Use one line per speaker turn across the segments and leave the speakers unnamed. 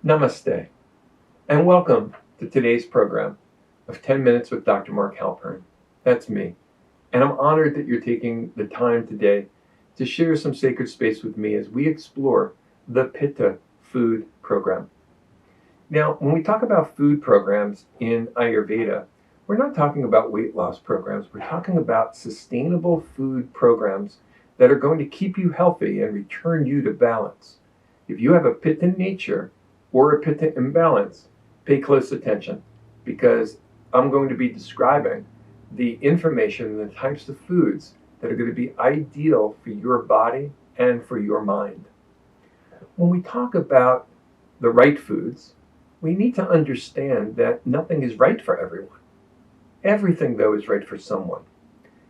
Namaste, and welcome to today's program of 10 Minutes with Dr. Marc Halpern. That's me, and I'm honored that you're taking the time today to share some sacred space with me as we explore the Pitta food program. Now, when we talk about food programs in Ayurveda, we're not talking about weight loss programs. We're talking about sustainable food programs that are going to keep you healthy and return you to balance. If you have a Pitta nature or a Pitta imbalance, pay close attention, because I'm going to be describing the information and the types of foods that are going to be ideal for your body and for your mind. When we talk about the right foods, we need to understand that nothing is right for everyone. Everything, though, is right for someone.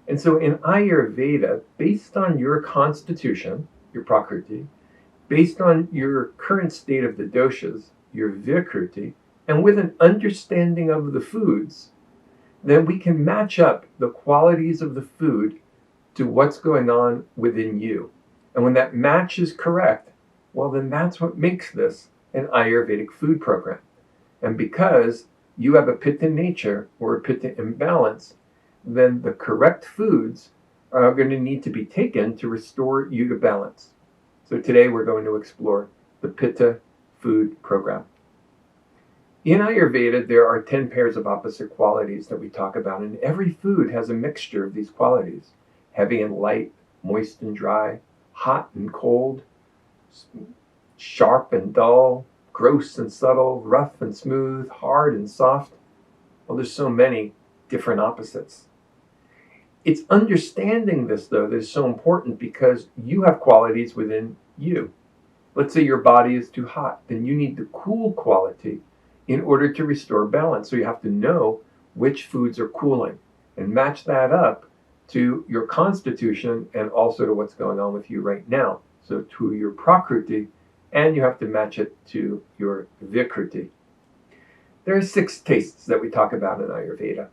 And so in Ayurveda, based on your constitution, your prakriti, based on your current state of the doshas, your vikruti, and with an understanding of the foods, then we can match up the qualities of the food to what's going on within you. And when that match is correct, well, then that's what makes this an Ayurvedic food program. And because you have a Pitta nature or a Pitta imbalance, then the correct foods are going to need to be taken to restore you to balance. So today we're going to explore the Pitta food program. In Ayurveda, there are 10 pairs of opposite qualities that we talk about, and every food has a mixture of these qualities: heavy and light, moist and dry, hot and cold, sharp and dull, gross and subtle, rough and smooth, hard and soft. Well, there's so many different opposites. It's understanding this, though, that is so important, because you have qualities within you. Let's say your body is too hot, then you need the cool quality in order to restore balance. So you have to know which foods are cooling and match that up to your constitution and also to what's going on with you right now. So to your prakriti, and you have to match it to your vikruti. There are 6 tastes that we talk about in Ayurveda.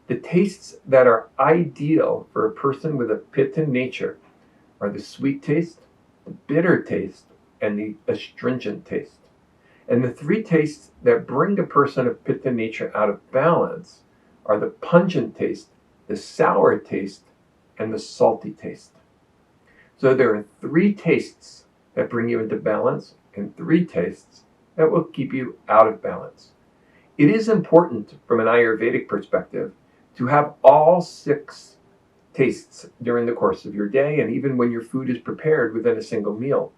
The tastes that are ideal for a person with a Pitta nature are the sweet taste, the bitter taste, and the astringent taste. And the 3 tastes that bring a person of Pitta nature out of balance are the pungent taste, the sour taste, and the salty taste. So there are 3 tastes that bring you into balance and 3 tastes that will keep you out of balance. It is important from an Ayurvedic perspective to have all 6 tastes during the course of your day, and even when your food is prepared within a single meal.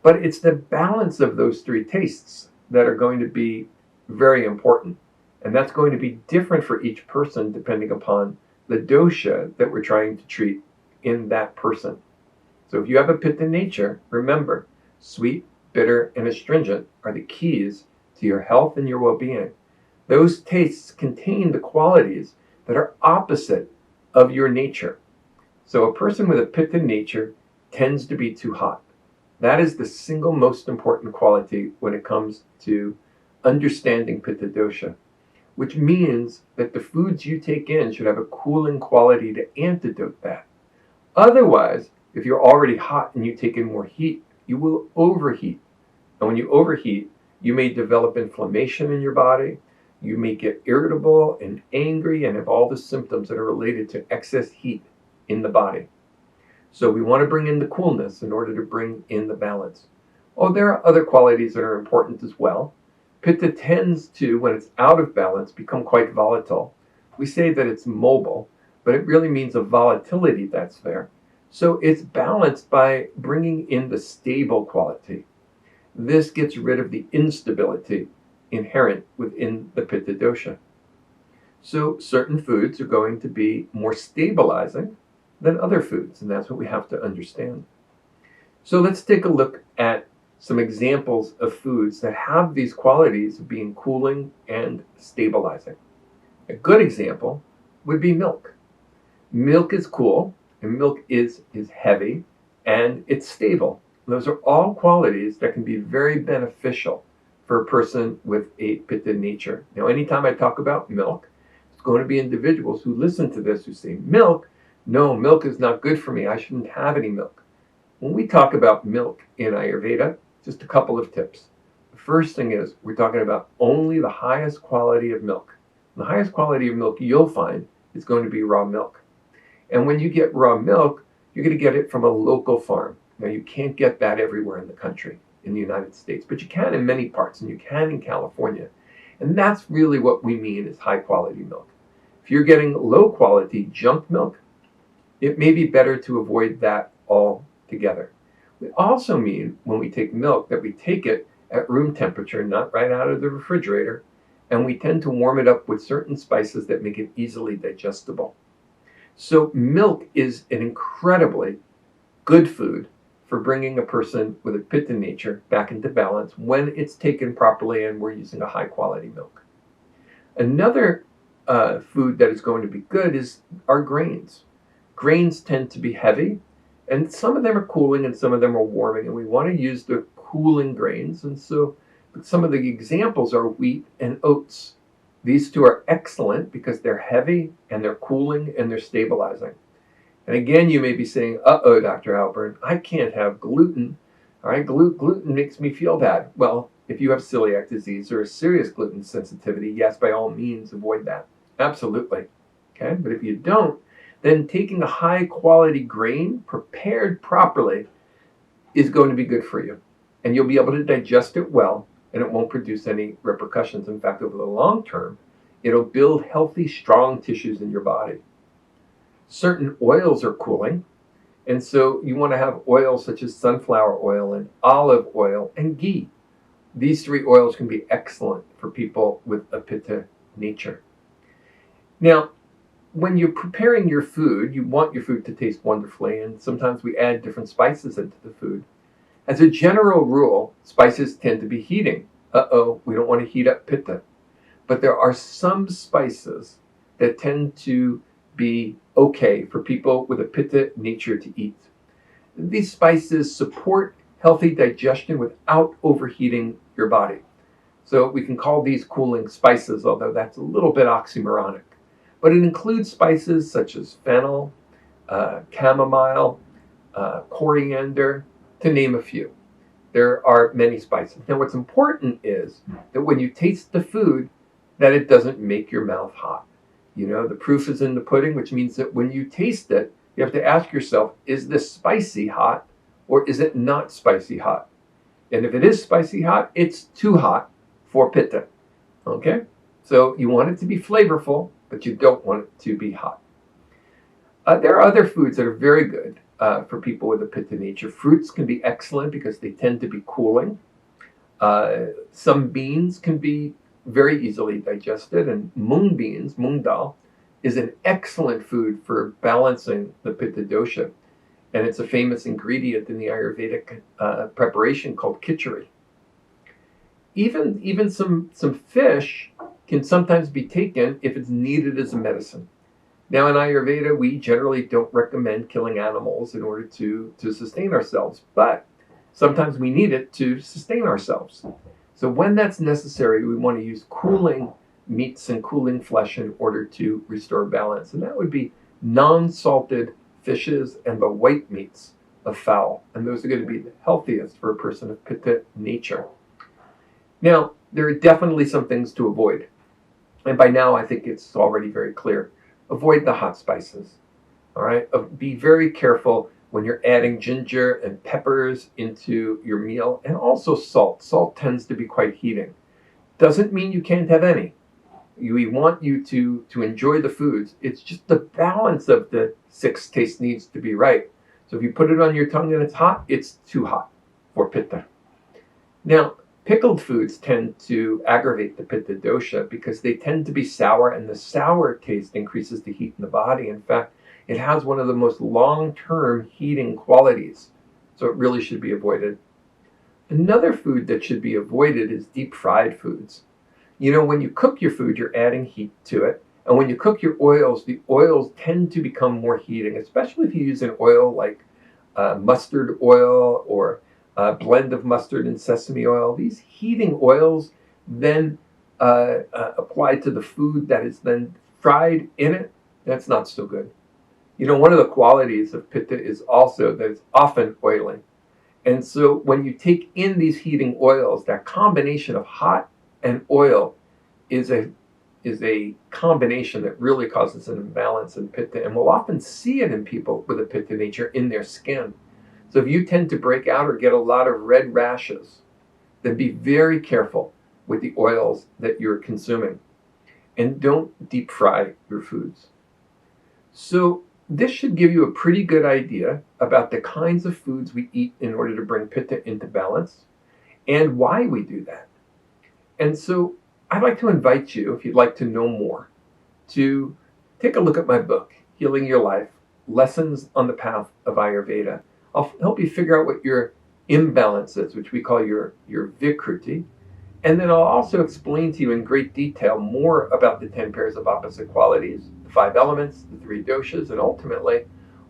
But it's the balance of those 3 tastes that are going to be very important. And that's going to be different for each person depending upon the dosha that we're trying to treat in that person. So if you have a Pitta nature, remember, sweet, bitter, and astringent are the keys to your health and your well-being. Those tastes contain the qualities that are opposite of your nature. So a person with a Pitta nature tends to be too hot. That is the single most important quality when it comes to understanding Pitta dosha, which means that the foods you take in should have a cooling quality to antidote that. Otherwise, if you're already hot and you take in more heat, you will overheat. And when you overheat, you may develop inflammation in your body. You may get irritable and angry and have all the symptoms that are related to excess heat in the body. So we want to bring in the coolness in order to bring in the balance. Oh, there are other qualities that are important as well. Pitta tends to, when it's out of balance, become quite volatile. We say that it's mobile, but it really means a volatility that's there. So it's balanced by bringing in the stable quality. This gets rid of the instability inherent within the Pitta dosha. So certain foods are going to be more stabilizing than other foods, and that's what we have to understand. So let's take a look at some examples of foods that have these qualities of being cooling and stabilizing. A good example would be milk. Milk is cool, and milk is heavy, and it's stable. Those are all qualities that can be very beneficial for a person with a Pitta nature. Now, anytime I talk about milk, it's going to be individuals who listen to this who say, milk? No, milk is not good for me. I shouldn't have any milk. When we talk about milk in Ayurveda, just a couple of tips. The First thing is, we're talking about only the highest quality of milk. The highest quality of milk you'll find is going to be raw milk. And when you get raw milk, you're going to get it from a local farm. Now, you can't get that everywhere in the country, in the United States, but you can in many parts, and you can in California. And that's really what we mean is high quality milk. If you're getting low quality junk milk, it may be better to avoid that altogether. We also mean when we take milk that we take it at room temperature, not right out of the refrigerator, and we tend to warm it up with certain spices that make it easily digestible. So milk is an incredibly good food for bringing a person with a Pitta nature back into balance when it's taken properly and we're using a high quality milk. Another food that is going to be good is our grains. Grains tend to be heavy, and some of them are cooling and some of them are warming, and we want to use the cooling grains. And so some of the examples are wheat and oats. These two are excellent because they're heavy and they're cooling and they're stabilizing. And again, you may be saying, uh-oh, Dr. Halpern, I can't have gluten. All right, gluten makes me feel bad. Well, if you have celiac disease or a serious gluten sensitivity, yes, by all means, avoid that. Absolutely. Okay, but if you don't, then taking a high quality grain prepared properly is going to be good for you. And you'll be able to digest it well, and it won't produce any repercussions. In fact, over the long term, it'll build healthy, strong tissues in your body. Certain oils are cooling, and so you want to have oils such as sunflower oil and olive oil and ghee. These three oils can be excellent for people with a Pitta nature. Now, when you're preparing your food, you want your food to taste wonderfully, and sometimes we add different spices into the food. As a general rule, spices tend to be heating. We don't want to heat up Pitta. But there are some spices that tend to be okay for people with a Pitta nature to eat. These spices support healthy digestion without overheating your body. So we can call these cooling spices, although that's a little bit oxymoronic. But it includes spices such as fennel, chamomile, coriander, to name a few. There are many spices. Now, what's important is that when you taste the food, that it doesn't make your mouth hot. You know, the proof is in the pudding, which means that when you taste it, you have to ask yourself, is this spicy hot or is it not spicy hot? And if it is spicy hot, it's too hot for Pitta. Okay? So you want it to be flavorful, but you don't want it to be hot. There are other foods that are very good for people with a Pitta nature. Fruits can be excellent because they tend to be cooling. Some beans can be very easily digested, and mung beans, mung dal, is an excellent food for balancing the Pitta dosha. And it's a famous ingredient in the Ayurvedic preparation called khichdi. Even some fish can sometimes be taken if it's needed as a medicine. Now, in Ayurveda, we generally don't recommend killing animals in order to sustain ourselves, but sometimes we need it to sustain ourselves. So when that's necessary, we want to use cooling meats and cooling flesh in order to restore balance. And that would be non-salted fishes and the white meats of fowl. And those are going to be the healthiest for a person of Pitta nature. Now, there are definitely some things to avoid. And by now, I think it's already very clear. Avoid the hot spices. All right? Be very careful when you're adding ginger and peppers into your meal, and also salt. Salt tends to be quite heating. Doesn't mean you can't have any. We want you to enjoy the foods. It's just the balance of the 6 taste needs to be right. So if you put it on your tongue and it's hot, it's too hot for Pitta. Now, pickled foods tend to aggravate the Pitta dosha because they tend to be sour, and the sour taste increases the heat in the body. In fact, it has one of the most long-term heating qualities, so it really should be avoided. Another food that should be avoided is deep-fried foods. You know, when you cook your food, you're adding heat to it, and when you cook your oils, the oils tend to become more heating, especially if you use an oil like mustard oil or a blend of mustard and sesame oil. These heating oils then apply to the food that is then fried in it. That's not so good. You know, one of the qualities of Pitta is also that it's often oily. And so when you take in these heating oils, that combination of hot and oil is a combination that really causes an imbalance in Pitta. And we'll often see it in people with a Pitta nature in their skin. So if you tend to break out or get a lot of red rashes, then be very careful with the oils that you're consuming. And don't deep fry your foods. So this should give you a pretty good idea about the kinds of foods we eat in order to bring Pitta into balance and why we do that. And so I'd like to invite you, if you'd like to know more, to take a look at my book, Healing Your Life, Lessons on the Path of Ayurveda. I'll help you figure out what your imbalance is, which we call your vikruti. And then I'll also explain to you in great detail more about the 10 pairs of opposite qualities, the 5 elements, the 3 doshas, and ultimately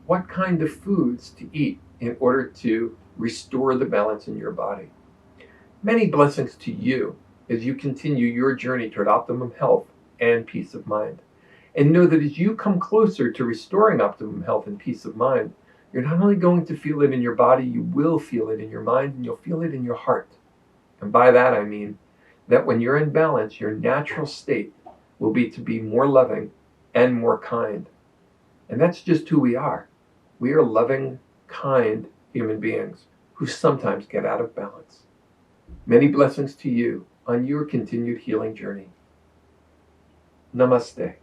what kind of foods to eat in order to restore the balance in your body. Many blessings to you as you continue your journey toward optimum health and peace of mind. And know that as you come closer to restoring optimum health and peace of mind, you're not only going to feel it in your body, you will feel it in your mind and you'll feel it in your heart. And by that I mean that when you're in balance, your natural state will be to be more loving and more kind. And that's just who we are. We are loving, kind human beings who sometimes get out of balance. Many blessings to you on your continued healing journey. Namaste.